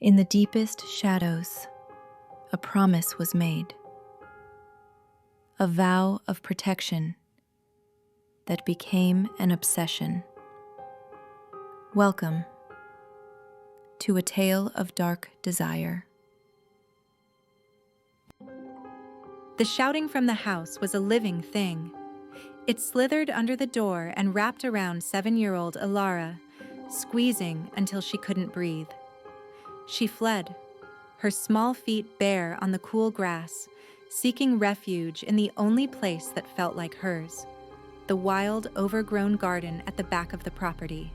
In the deepest shadows, a promise was made, a vow of protection that became an obsession. Welcome to a tale of dark desire. The shouting from the house was a living thing. It slithered under the door and wrapped around 7-year-old Elara, squeezing until she couldn't breathe. She fled, her small feet bare on the cool grass, seeking refuge in the only place that felt like hers, the wild, overgrown garden at the back of the property.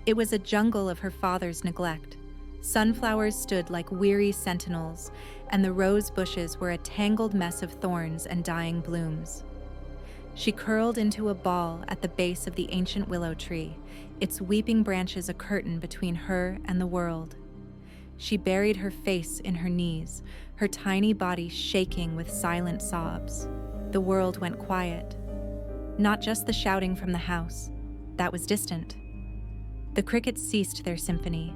It was a jungle of her father's neglect. Sunflowers stood like weary sentinels, and the rose bushes were a tangled mess of thorns and dying blooms. She curled into a ball at the base of the ancient willow tree, its weeping branches a curtain between her and the world. She buried her face in her knees, her tiny body shaking with silent sobs. The world went quiet. Not just the shouting from the house. That was distant. The crickets ceased their symphony.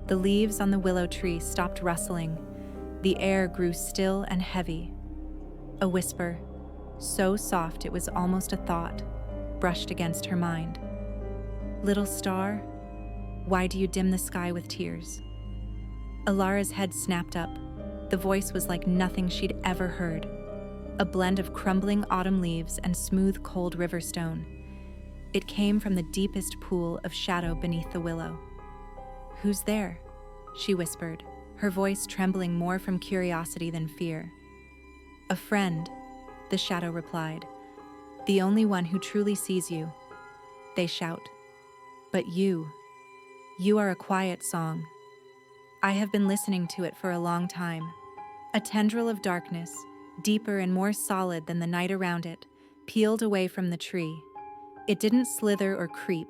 The leaves on the willow tree stopped rustling. The air grew still and heavy. A whisper, so soft it was almost a thought, brushed against her mind. "Little star, why do you dim the sky with tears?" Elara's head snapped up. The voice was like nothing she'd ever heard. A blend of crumbling autumn leaves and smooth, cold river stone. It came from the deepest pool of shadow beneath the willow. "Who's there?" she whispered, her voice trembling more from curiosity than fear. "A friend," the shadow replied. "The only one who truly sees you." They shout. "But you are a quiet song. I have been listening to it for a long time. A tendril of darkness, deeper and more solid than the night around it, peeled away from the tree. It didn't slither or creep.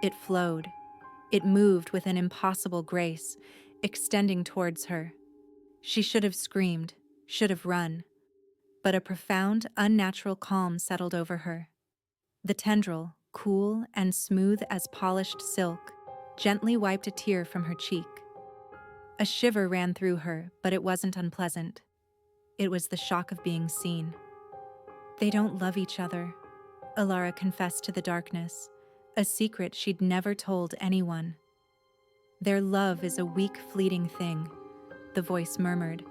It flowed. It moved with an impossible grace, extending towards her. She should have screamed, should have run. But a profound, unnatural calm settled over her. The tendril, cool and smooth as polished silk, gently wiped a tear from her cheek. A shiver ran through her, but it wasn't unpleasant. It was the shock of being seen. "They don't love each other," Elara confessed to the darkness, a secret she'd never told anyone. "Their love is a weak, fleeting thing," the voice murmured,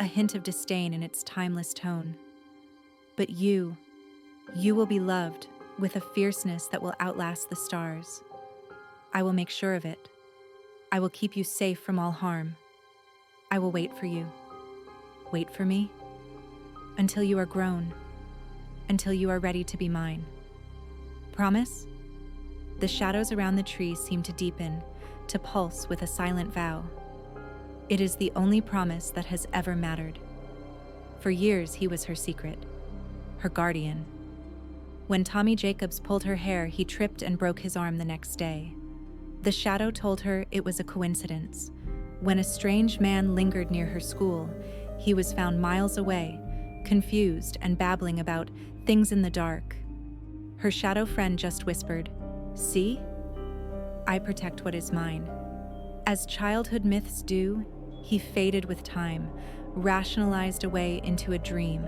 a hint of disdain in its timeless tone. "But you will be loved with a fierceness that will outlast the stars. I will make sure of it. I will keep you safe from all harm. I will wait for you." "Wait for me?" "Until you are grown. Until you are ready to be mine. Promise?" The shadows around the tree seemed to deepen, to pulse with a silent vow. It is the only promise that has ever mattered. For years he was her secret, her guardian. When Tommy Jacobs pulled her hair, he tripped and broke his arm the next day. The shadow told her it was a coincidence. When a strange man lingered near her school, he was found miles away, confused and babbling about things in the dark. Her shadow friend just whispered, "See? I protect what is mine." As childhood myths do, he faded with time, rationalized away into a dream,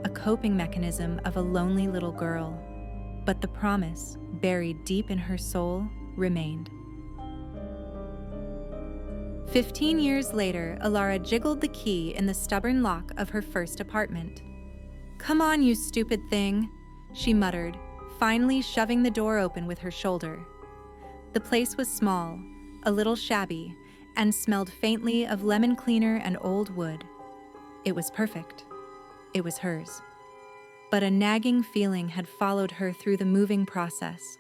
a coping mechanism of a lonely little girl. But the promise, buried deep in her soul, remained. 15 years later, Elara jiggled the key in the stubborn lock of her first apartment. "Come on, you stupid thing," she muttered, finally shoving the door open with her shoulder. The place was small, a little shabby, and smelled faintly of lemon cleaner and old wood. It was perfect. It was hers. But a nagging feeling had followed her through the moving process,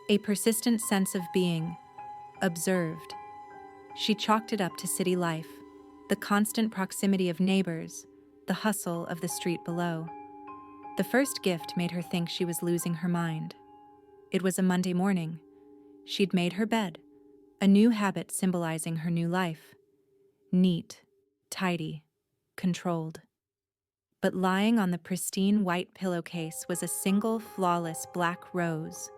a persistent sense of being observed. She chalked it up to city life, the constant proximity of neighbors, the hustle of the street below. The first gift made her think she was losing her mind. It was a Monday morning. She'd made her bed, a new habit symbolizing her new life. Neat, tidy, controlled. But lying on the pristine white pillowcase was a single flawless black rose.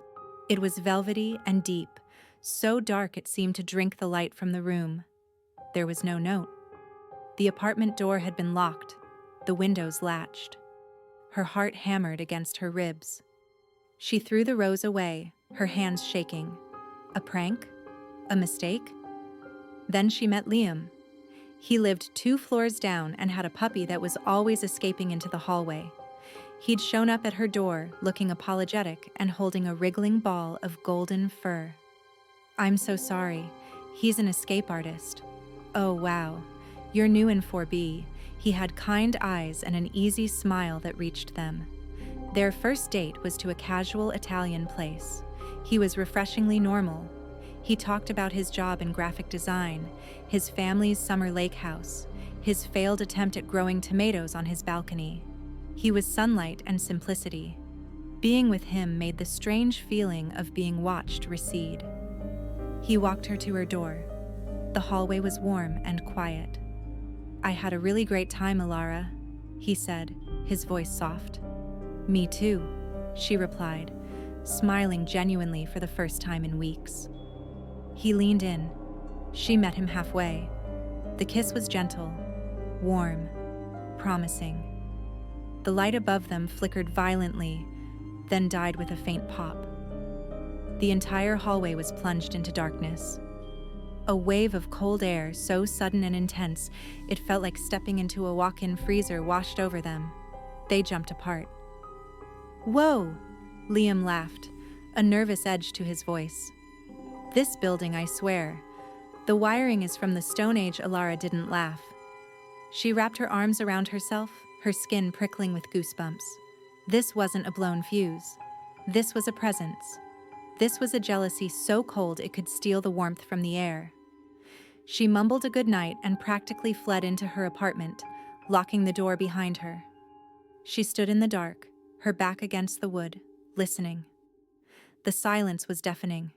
It was velvety and deep, so dark it seemed to drink the light from the room. There was no note. The apartment door had been locked, the windows latched. Her heart hammered against her ribs. She threw the rose away, her hands shaking. A prank? A mistake? Then she met Liam. He lived 2 floors down and had a puppy that was always escaping into the hallway. He'd shown up at her door, looking apologetic and holding a wriggling ball of golden fur. "I'm so sorry. He's an escape artist." "Oh, wow. You're new in 4B. He had kind eyes and an easy smile that reached them. Their first date was to a casual Italian place. He was refreshingly normal. He talked about his job in graphic design, his family's summer lake house, his failed attempt at growing tomatoes on his balcony. He was sunlight and simplicity. Being with him made the strange feeling of being watched recede. He walked her to her door. The hallway was warm and quiet. "I had a really great time, Elara," he said, his voice soft. "Me too," she replied, smiling genuinely for the first time in weeks. He leaned in. She met him halfway. The kiss was gentle, warm, promising. The light above them flickered violently, then died with a faint pop. The entire hallway was plunged into darkness. A wave of cold air, so sudden and intense, it felt like stepping into a walk-in freezer, washed over them. They jumped apart. "Whoa!" Liam laughed, a nervous edge to his voice. "This building, I swear. The wiring is from the Stone Age." Elara didn't laugh. She wrapped her arms around herself, her skin prickling with goosebumps. This wasn't a blown fuse. This was a presence. This was a jealousy so cold it could steal the warmth from the air. She mumbled a goodnight and practically fled into her apartment, locking the door behind her. She stood in the dark, her back against the wood, listening. The silence was deafening.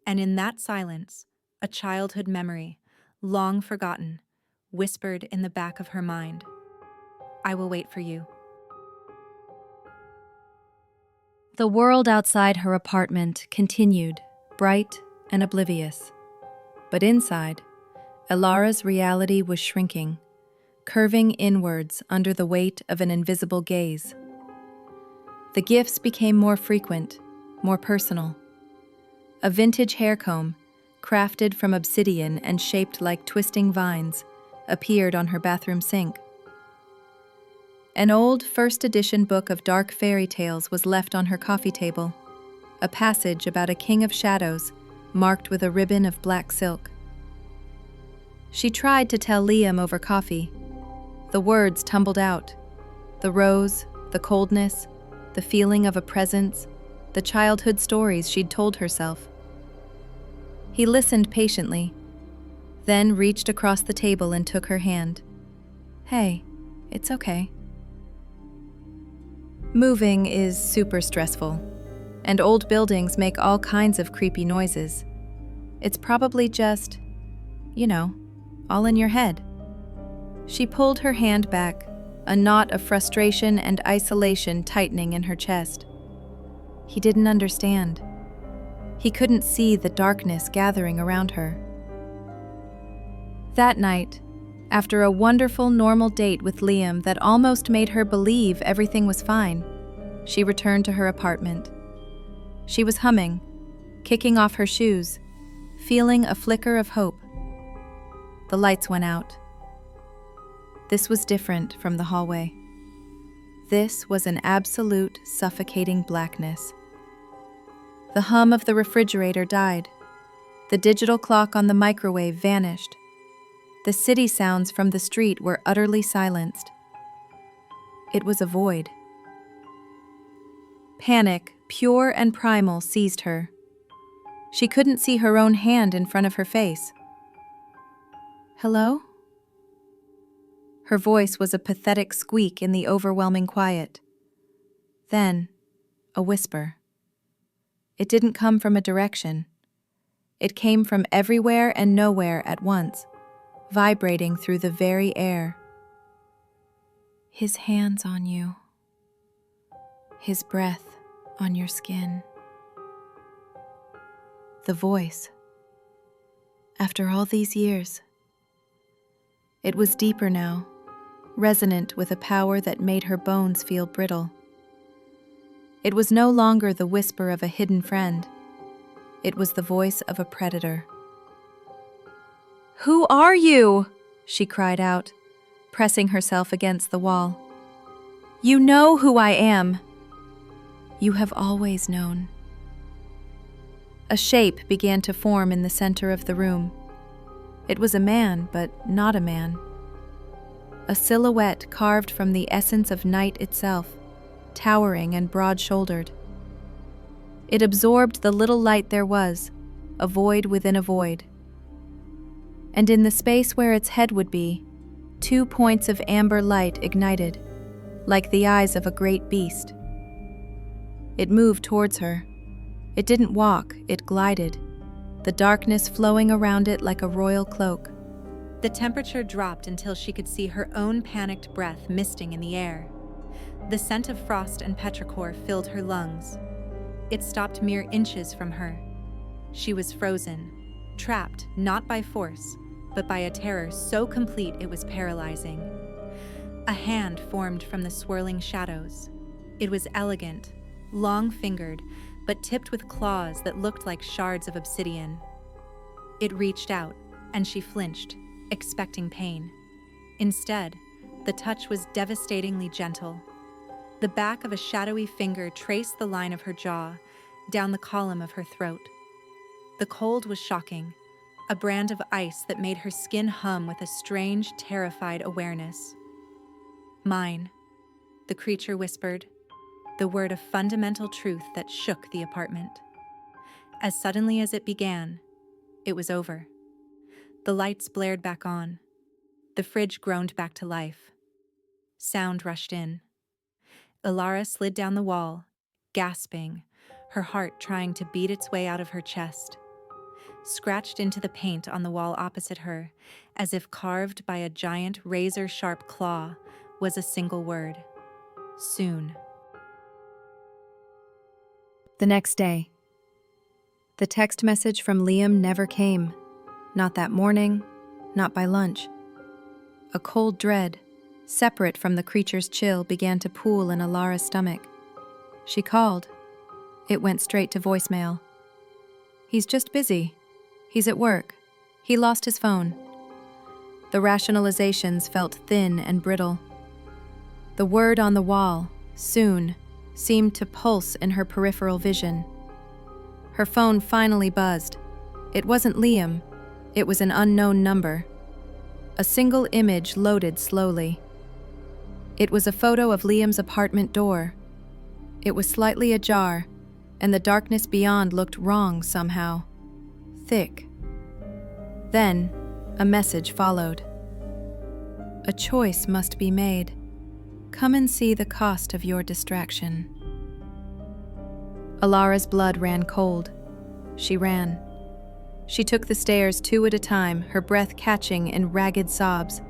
And in that silence, a childhood memory, long forgotten, whispered in the back of her mind. "I will wait for you." The world outside her apartment continued, bright and oblivious. But inside, Elara's reality was shrinking, curving inwards under the weight of an invisible gaze. The gifts became more frequent, more personal. A vintage hair comb, crafted from obsidian and shaped like twisting vines, appeared on her bathroom sink. An old first edition book of dark fairy tales was left on her coffee table, a passage about a king of shadows marked with a ribbon of black silk. She tried to tell Liam over coffee. The words tumbled out. The rose, the coldness, the feeling of a presence, the childhood stories she'd told herself. He listened patiently, then reached across the table and took her hand. "Hey, it's okay. Moving is super stressful, and old buildings make all kinds of creepy noises. It's probably just, all in your head." She pulled her hand back, a knot of frustration and isolation tightening in her chest. He didn't understand. He couldn't see the darkness gathering around her. That night, after a wonderful normal date with Liam that almost made her believe everything was fine, she returned to her apartment. She was humming, kicking off her shoes, feeling a flicker of hope. The lights went out. This was different from the hallway. This was an absolute, suffocating blackness. The hum of the refrigerator died. The digital clock on the microwave vanished. The city sounds from the street were utterly silenced. It was a void. Panic, pure and primal, seized her. She couldn't see her own hand in front of her face. "Hello?" Her voice was a pathetic squeak in the overwhelming quiet. Then, a whisper. It didn't come from a direction. It came from everywhere and nowhere at once, vibrating through the very air. "His hands on you. His breath on your skin." The voice. After all these years, It was deeper now, resonant with a power that made her bones feel brittle. It was no longer the whisper of a hidden friend. It was the voice of a predator. "Who are you?" she cried out, pressing herself against the wall. "You know who I am." "You have always known." A shape began to form in the center of the room. It was a man, but not a man. A silhouette carved from the essence of night itself, towering and broad-shouldered. It absorbed the little light there was, a void within a void. And in the space where its head would be, 2 points of amber light ignited, like the eyes of a great beast. It moved towards her. It didn't walk, it glided, the darkness flowing around it like a royal cloak. The temperature dropped until she could see her own panicked breath misting in the air. The scent of frost and petrichor filled her lungs. It stopped mere inches from her. She was frozen, trapped not by force, but by a terror so complete it was paralyzing. A hand formed from the swirling shadows. It was elegant, long-fingered, but tipped with claws that looked like shards of obsidian. It reached out, and she flinched, expecting pain. Instead, the touch was devastatingly gentle. The back of a shadowy finger traced the line of her jaw, down the column of her throat. The cold was shocking, a brand of ice that made her skin hum with a strange, terrified awareness. "Mine," the creature whispered, the word of fundamental truth that shook the apartment. As suddenly as it began, it was over. The lights blared back on. The fridge groaned back to life. Sound rushed in. Elara slid down the wall, gasping, her heart trying to beat its way out of her chest. Scratched into the paint on the wall opposite her, as if carved by a giant razor-sharp claw, was a single word: soon. The next day. The text message from Liam never came. Not that morning, not by lunch. A cold dread, separate from the creature's chill, began to pool in Elara's stomach. She called. It went straight to voicemail. "He's just busy. He's at work. He lost his phone." The rationalizations felt thin and brittle. The word on the wall, soon, seemed to pulse in her peripheral vision. Her phone finally buzzed. It wasn't Liam. It was an unknown number. A single image loaded slowly. It was a photo of Liam's apartment door. It was slightly ajar, and the darkness beyond looked wrong somehow. Thick. Then, a message followed. "A choice must be made. Come and see the cost of your distraction." Elara's blood ran cold. She ran. She took the stairs 2 at a time, her breath catching in ragged sobs.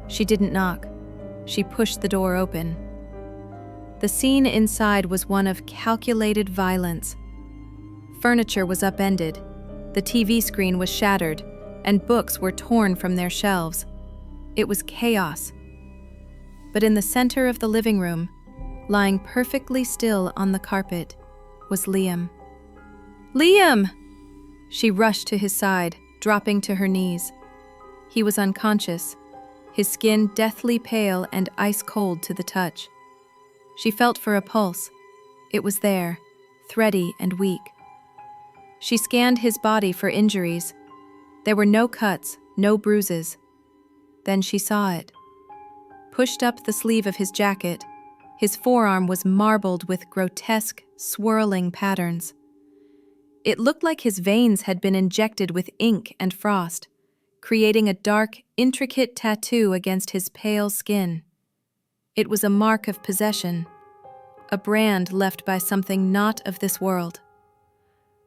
She didn't knock. She pushed the door open. The scene inside was one of calculated violence. Furniture was upended, the TV screen was shattered, and books were torn from their shelves. It was chaos. But in the center of the living room, lying perfectly still on the carpet, was Liam. "Liam!" She rushed to his side, dropping to her knees. He was unconscious, his skin deathly pale and ice-cold to the touch. She felt for a pulse. It was there, thready and weak. She scanned his body for injuries. There were no cuts, no bruises. Then she saw it. Pushed up the sleeve of his jacket, his forearm was marbled with grotesque, swirling patterns. It looked like his veins had been injected with ink and frost, creating a dark, intricate tattoo against his pale skin. It was a mark of possession, a brand left by something not of this world.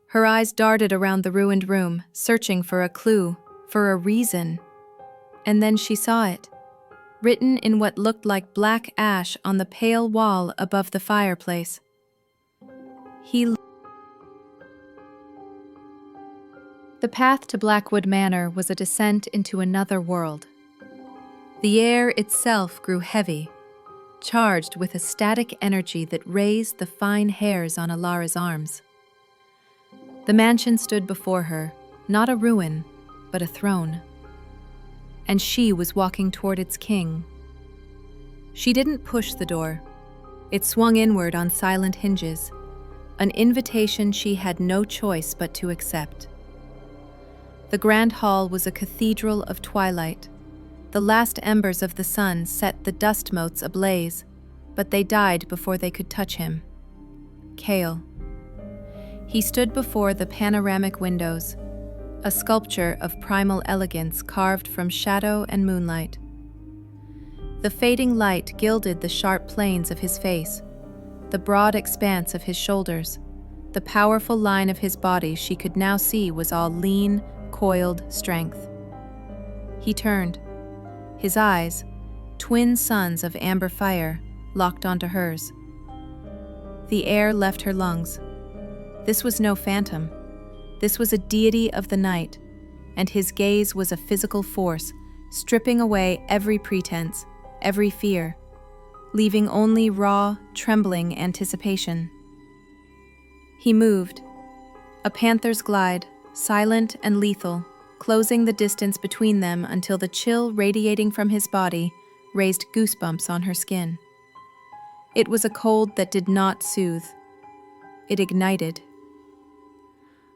Her eyes darted around the ruined room, searching for a clue, for a reason. And then she saw it, written in what looked like black ash on the pale wall above the fireplace. The path to Blackwood Manor was a descent into another world. The air itself grew heavy, charged with a static energy that raised the fine hairs on Elara's arms. The mansion stood before her, not a ruin, but a throne. And she was walking toward its king. She didn't push the door. It swung inward on silent hinges, an invitation she had no choice but to accept. The grand hall was a cathedral of twilight. The last embers of the sun set the dust motes ablaze, but they died before they could touch him. Kale. He stood before the panoramic windows, a sculpture of primal elegance carved from shadow and moonlight. The fading light gilded the sharp planes of his face, the broad expanse of his shoulders. The powerful line of his body she could now see was all lean, coiled strength. He turned. His eyes, twin suns of amber fire, locked onto hers. The air left her lungs. This was no phantom. This was a deity of the night, and his gaze was a physical force, stripping away every pretense, every fear, leaving only raw, trembling anticipation. He moved, a panther's glide, silent and lethal, closing the distance between them until the chill radiating from his body raised goosebumps on her skin. It was a cold that did not soothe. It ignited.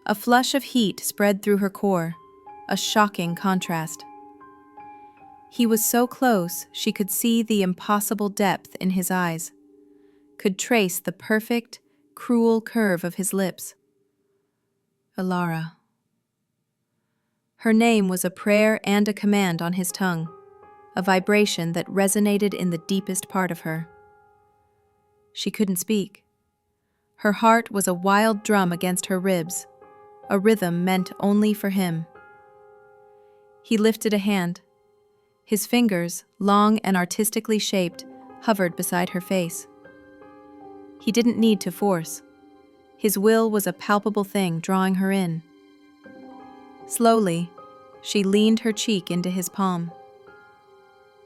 A flush of heat spread through her core, a shocking contrast. He was so close she could see the impossible depth in his eyes, could trace the perfect, cruel curve of his lips. Elara. Her name was a prayer and a command on his tongue, a vibration that resonated in the deepest part of her. She couldn't speak. Her heart was a wild drum against her ribs, a rhythm meant only for him. He lifted a hand. His fingers, long and artistically shaped, hovered beside her face. He didn't need to force. His will was a palpable thing drawing her in. Slowly, she leaned her cheek into his palm.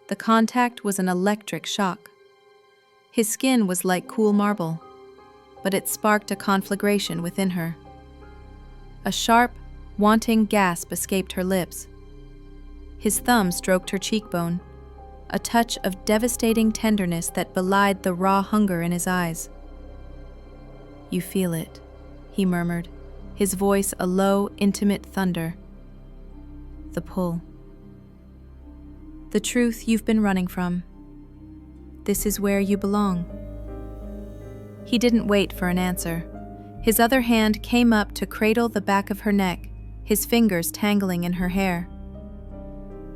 The contact was an electric shock. His skin was like cool marble, but it sparked a conflagration within her. A sharp, wanting gasp escaped her lips. His thumb stroked her cheekbone, a touch of devastating tenderness that belied the raw hunger in his eyes. "You feel it," he murmured, his voice a low, intimate thunder. "The pull. The truth you've been running from. This is where you belong." He didn't wait for an answer. His other hand came up to cradle the back of her neck, his fingers tangling in her hair.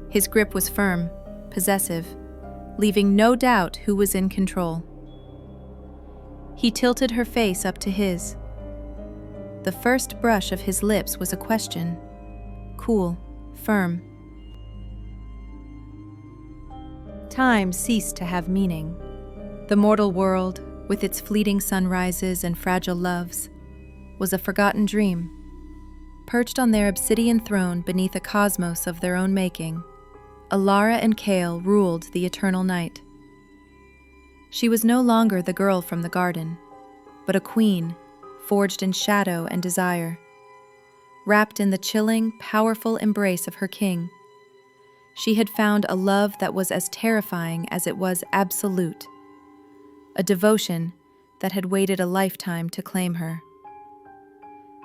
His grip was firm, possessive, leaving no doubt who was in control. He tilted her face up to his. The first brush of his lips was a question, cool, firm. Time ceased to have meaning. The mortal world, with its fleeting sunrises and fragile loves, was a forgotten dream. Perched on their obsidian throne beneath a cosmos of their own making, Elara and Kale ruled the eternal night. She was no longer the girl from the garden, but a queen, forged in shadow and desire. Wrapped in the chilling, powerful embrace of her king, she had found a love that was as terrifying as it was absolute, a devotion that had waited a lifetime to claim her.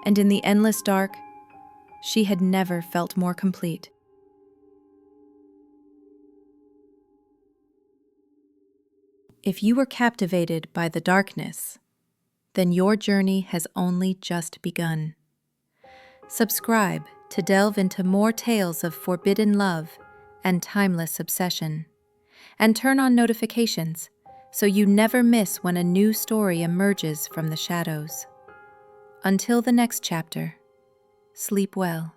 And in the endless dark, she had never felt more complete. If you were captivated by the darkness, then your journey has only just begun. Subscribe to delve into more tales of forbidden love and timeless obsession, and turn on notifications so you never miss when a new story emerges from the shadows. Until the next chapter, sleep well.